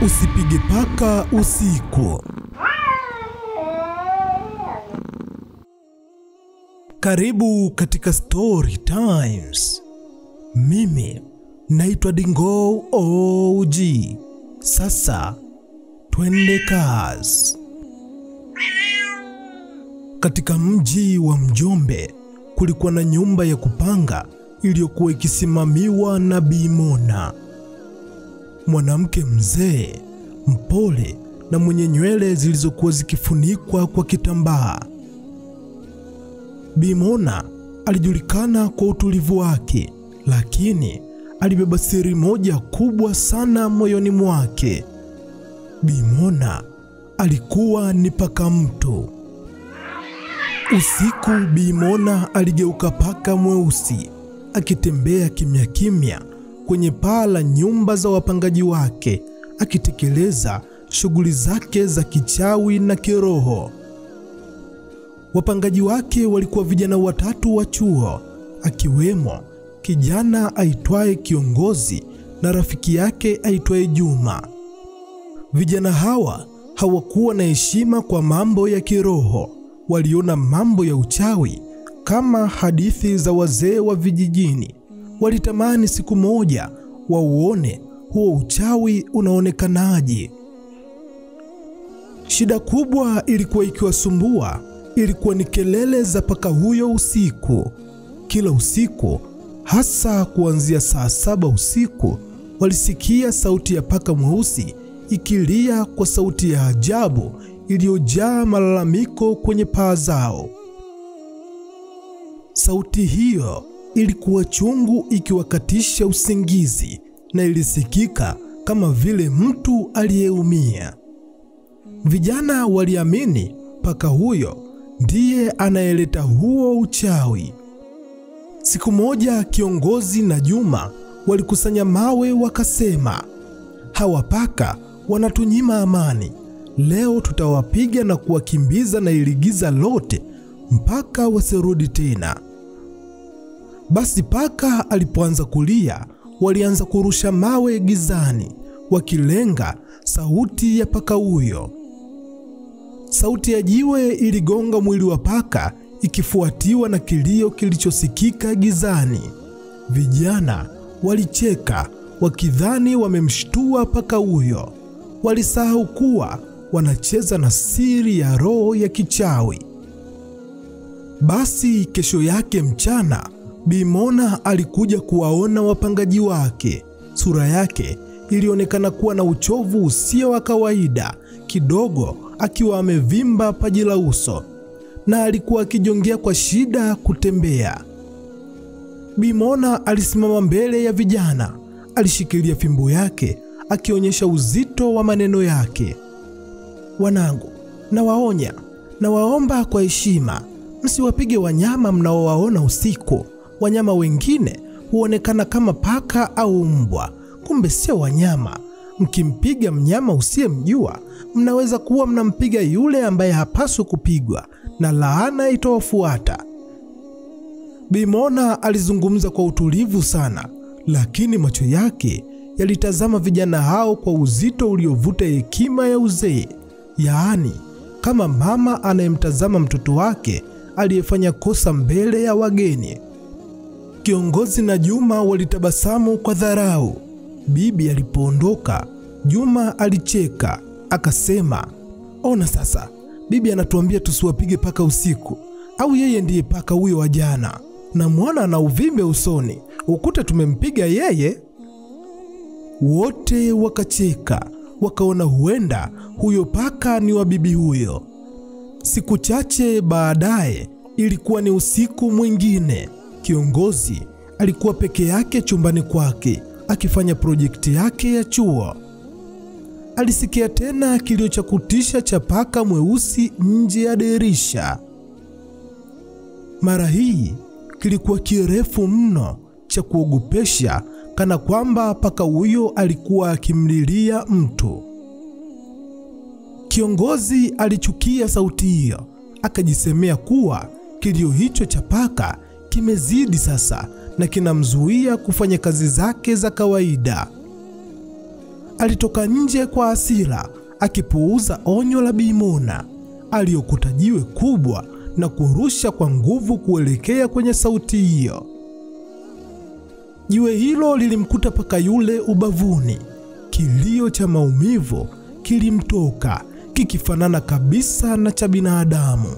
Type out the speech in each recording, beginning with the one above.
Usipige paka usiku. Karibu katika Story Times. Mimi naitwa Dingo OG. Sasa twende kazi. Katika mji wa Njombe kulikuwa na nyumba ya kupanga iliyokuwa ikisimamiwa na Bi Mona. Mwanamke mzee, mpole na mwenye nywele zilizokuwa zikifunikwa kwa kitambaa. Bi Mona alijulikana kwa utulivu wake, lakini alibeba siri moja kubwa sana moyoni mwake. Bi Mona alikuwa ni paka mtu. Usiku Bi Mona aligeuka paka mweusi, akitembea kimya kimya kwenye paa la nyumba za wapangaji wake, akitekeleza shughuli zake za kichawi na kiroho. Wapangaji wake walikuwa vijana watatu wa chuo, akiwemo kijana aitwaye Kiongozi na rafiki yake aitwaye Juma. Vijana hawa hawakuwa na heshima kwa mambo ya kiroho, waliona mambo ya uchawi kama hadithi za wazee wa vijijini. Walitamani siku moja wauone huo uchawi unaonekanaje. Shida kubwa ilikuwa ikiwasumbua, ilikuwa ni kelele za paka huyo usiku. Kila usiku, hasa kuanzia saa 7 usiku, walisikia sauti ya paka mweusi ikilia kwa sauti ya ajabu iliyojaa malalamiko kwenye paa zao. Sauti hiyo ilikuwa chungu, ikiwakatisha usingizi, na ilisikika kama vile mtu aliyeumia. Vijana waliamini paka huyo ndiye anayeleta huo uchawi. Siku moja Kiongozi na Juma walikusanya mawe, wakasema, hawa paka wanatunyima amani. Leo tutawapiga na kuwakimbiza na iligiza lote mpaka wasirudi tena. Basi paka alipoanza kulia, walianza kurusha mawe gizani, wakilenga sauti ya paka huyo. Sauti ya jiwe iligonga mwili wa paka, ikifuatiwa na kilio kilichosikika gizani. Vijana walicheka wakidhani wamemshtua paka huyo. Walisahau kuwa wanacheza na siri ya roho ya kichawi. Basi kesho yake mchana, Bi Mona alikuja kuwaona wapangaji wake. Sura yake ilionekana kuwa na uchovu usio wa kawaida, kidogo akiwa amevimba paji la uso, na alikuwa akijongea kwa shida kutembea. Bi Mona alisimama mbele ya vijana, alishikilia fimbo yake akionyesha uzito wa maneno yake. Wanangu, nawaonya, nawaomba kwa heshima, msiwapige wanyama mnaowaona usiku. Wanyama wengine huonekana kama paka au mbwa, kumbe sio wanyama. Mkimpiga mnyama usiyemjua, mnaweza kuwa mnampiga yule ambaye hapaswi kupigwa, na laana itawafuata. Bi Mona alizungumza kwa utulivu sana, lakini macho yake yalitazama vijana hao kwa uzito uliovuta hekima ya uzee, yaani kama mama anayemtazama mtoto wake aliyefanya kosa mbele ya wageni. Kiongozi na Juma walitabasamu kwa dharau. Bibi alipoondoka, Juma alicheka, akasema, ona sasa, bibi anatuambia tusiwapige paka usiku. Au yeye ndiye paka huyo wa jana? Na mwana ana uvimbe usoni, ukute tumempiga yeye. Wote wakacheka, wakaona huenda huyo paka ni wa bibi huyo. Siku chache baadaye, ilikuwa ni usiku mwingine. Kiongozi alikuwa peke yake chumbani kwake akifanya projekti yake ya chuo. Alisikia tena kilio cha kutisha cha paka mweusi nje ya dirisha. Mara hii kilikuwa kirefu mno, cha kuogopesha, kana kwamba paka huyo alikuwa akimlilia mtu. Kiongozi alichukia sauti hiyo, akajisemea kuwa kilio hicho cha paka kimezidi sasa na kinamzuia kufanya kazi zake za kawaida. alitoka nje kwa hasira akipuuza onyo la Bi Mona. Aliokota jiwe kubwa na kurusha kwa nguvu kuelekea kwenye sauti hiyo. Jiwe hilo lilimkuta paka yule ubavuni. Kilio cha maumivu kilimtoka, kikifanana kabisa na cha binadamu.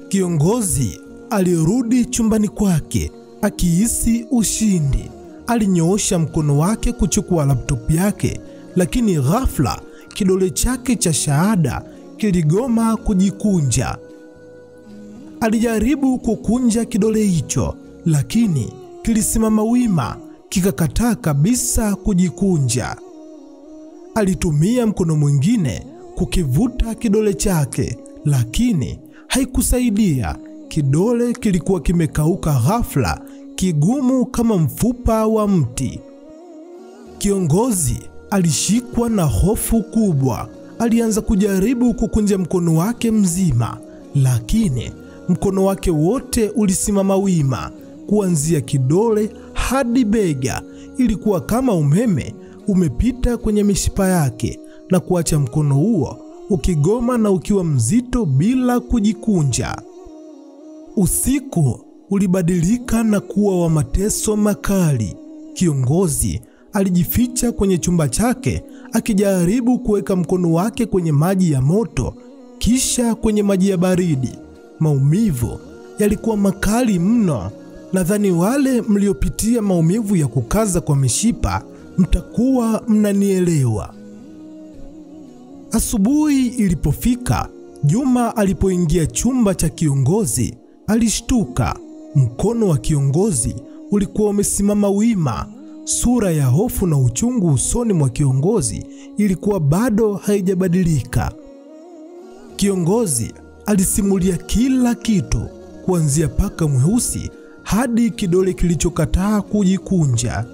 Kiongozi alirudi chumbani kwake akihisi ushindi. Alinyoosha mkono wake kuchukua laptop yake, lakini ghafla kidole chake cha shahada kiligoma kujikunja. Alijaribu kukunja kidole hicho, lakini kilisimama wima, kikakataa kabisa kujikunja. Alitumia mkono mwingine kukivuta kidole chake, lakini haikusaidia. Kidole kilikuwa kimekauka ghafla, kigumu kama mfupa wa mti. Kiongozi alishikwa na hofu kubwa. Alianza kujaribu kukunja mkono wake mzima, lakini mkono wake wote ulisimama wima, kuanzia kidole hadi bega. Ilikuwa kama umeme umepita kwenye mishipa yake na kuacha mkono huo ukigoma na ukiwa mzito bila kujikunja. Usiku ulibadilika na kuwa wa mateso makali. Kiongozi alijificha kwenye chumba chake akijaribu kuweka mkono wake kwenye maji ya moto, kisha kwenye maji ya baridi. Maumivu yalikuwa makali mno. Nadhani wale mliopitia maumivu ya kukaza kwa mishipa mtakuwa mnanielewa. Asubuhi ilipofika, Juma alipoingia chumba cha kiongozi, alishtuka. Mkono wa kiongozi ulikuwa umesimama wima. Sura ya hofu na uchungu usoni mwa kiongozi ilikuwa bado haijabadilika. Kiongozi alisimulia kila kitu, kuanzia paka mweusi hadi kidole kilichokataa kujikunja.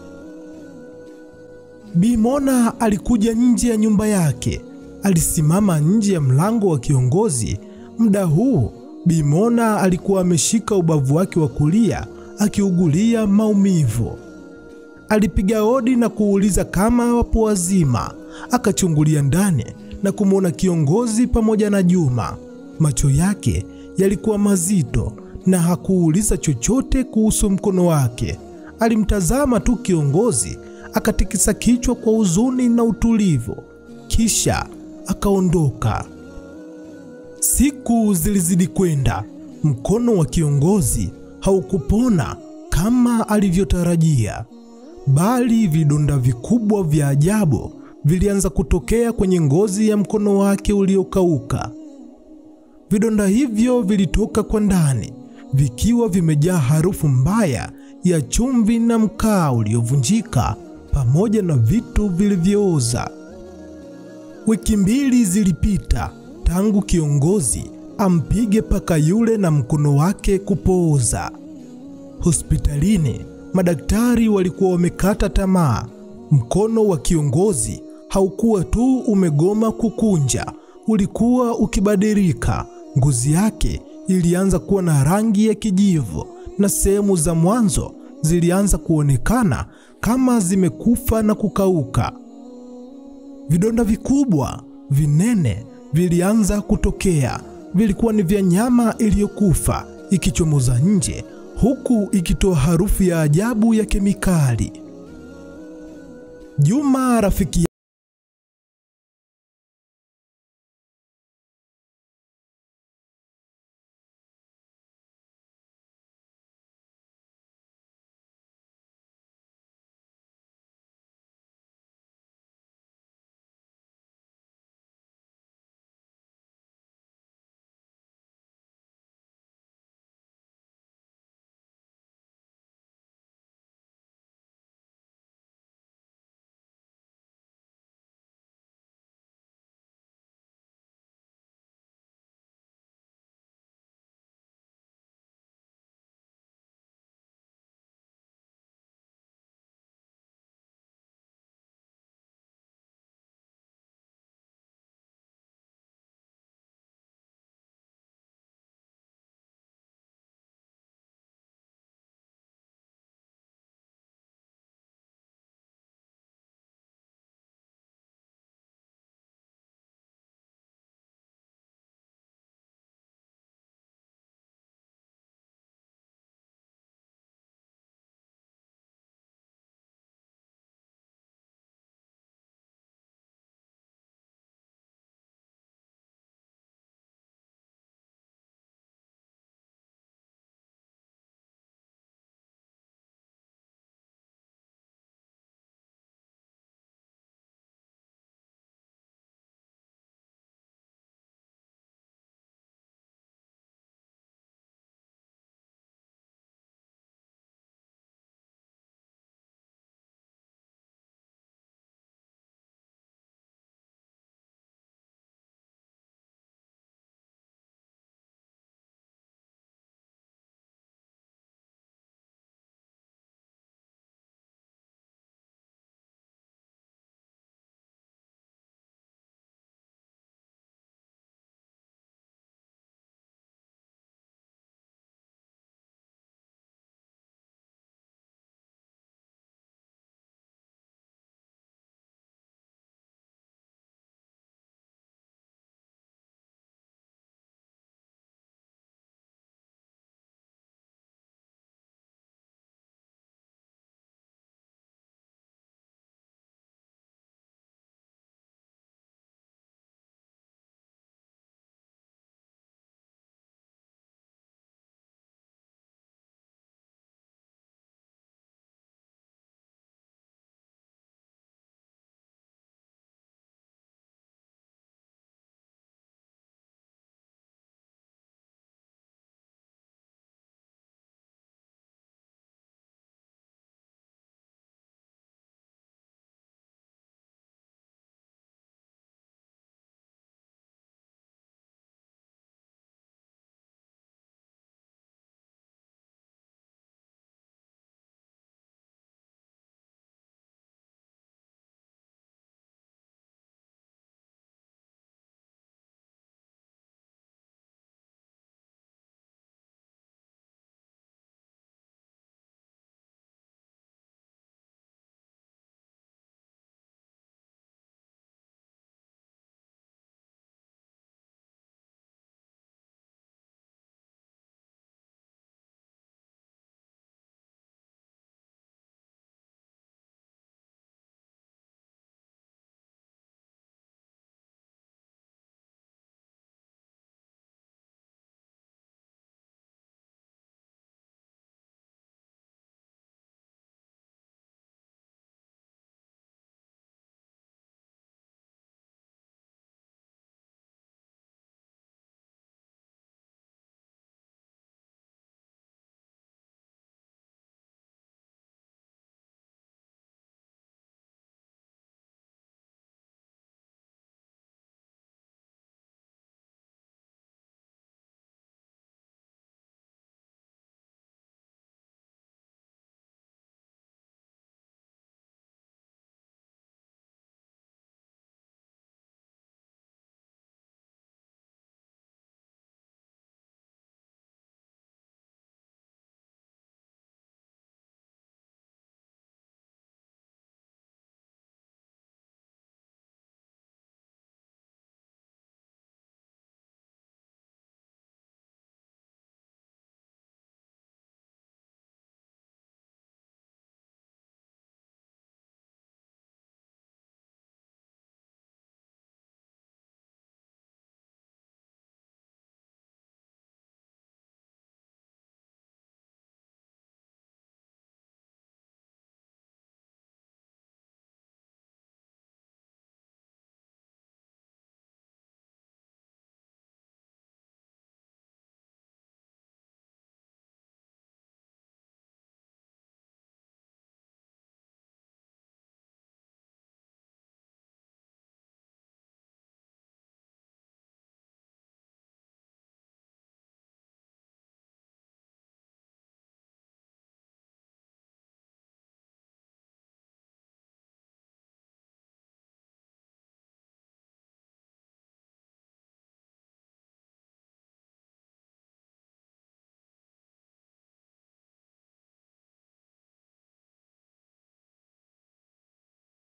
Bi Mona alikuja nje ya nyumba yake. Alisimama nje ya mlango wa kiongozi. Muda huu Bi Mona alikuwa ameshika ubavu wake wa kulia akiugulia maumivu. Alipiga hodi na kuuliza kama wapo wazima. Akachungulia ndani na kumwona kiongozi pamoja na Juma. Macho yake yalikuwa mazito na hakuuliza chochote kuhusu mkono wake. Alimtazama tu kiongozi, akatikisa kichwa kwa huzuni na utulivu, kisha akaondoka. Siku zilizidi kwenda. Mkono wa kiongozi haukupona kama alivyotarajia, bali vidonda vikubwa vya ajabu vilianza kutokea kwenye ngozi ya mkono wake uliokauka. Vidonda hivyo vilitoka kwa ndani, vikiwa vimejaa harufu mbaya ya chumvi na mkaa uliovunjika pamoja na vitu vilivyooza. Wiki 2 zilipita tangu kiongozi ampige paka yule na mkono wake kupooza. Hospitalini, madaktari walikuwa wamekata tamaa. Mkono wa kiongozi haukuwa tu umegoma kukunja, ulikuwa ukibadilika. Ngozi yake ilianza kuwa na rangi ya kijivu na sehemu za mwanzo zilianza kuonekana kama zimekufa na kukauka. Vidonda vikubwa vinene vilianza kutokea. Vilikuwa ni vya nyama iliyokufa ikichomoza nje, huku ikitoa harufu ya ajabu ya kemikali. Juma, rafiki